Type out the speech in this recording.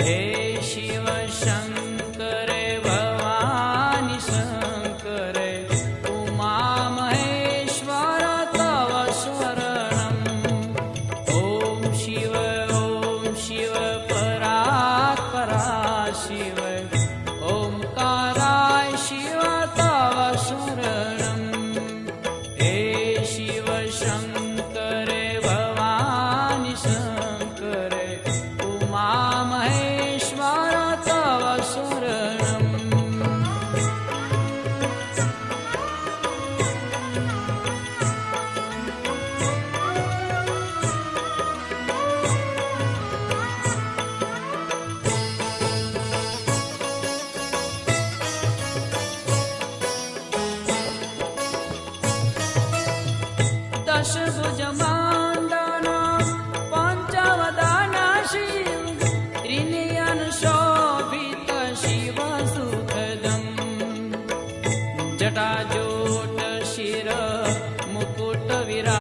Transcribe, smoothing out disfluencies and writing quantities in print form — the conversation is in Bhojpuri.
हे शिव शङ्करे भवानि शङ्करे उमा महेश्वर तव शरणम्। ॐ शिव परात्परा शिव ओंकाराय शिव तव शरणम्। हे शिव शङ्करे भवानि शङ्करे उमा महेश्वर तव शरणम्। दशभुजमान्दन पञ्चवदन शिव त्रिनयन शोभित शिव सुखदम्। जटाजो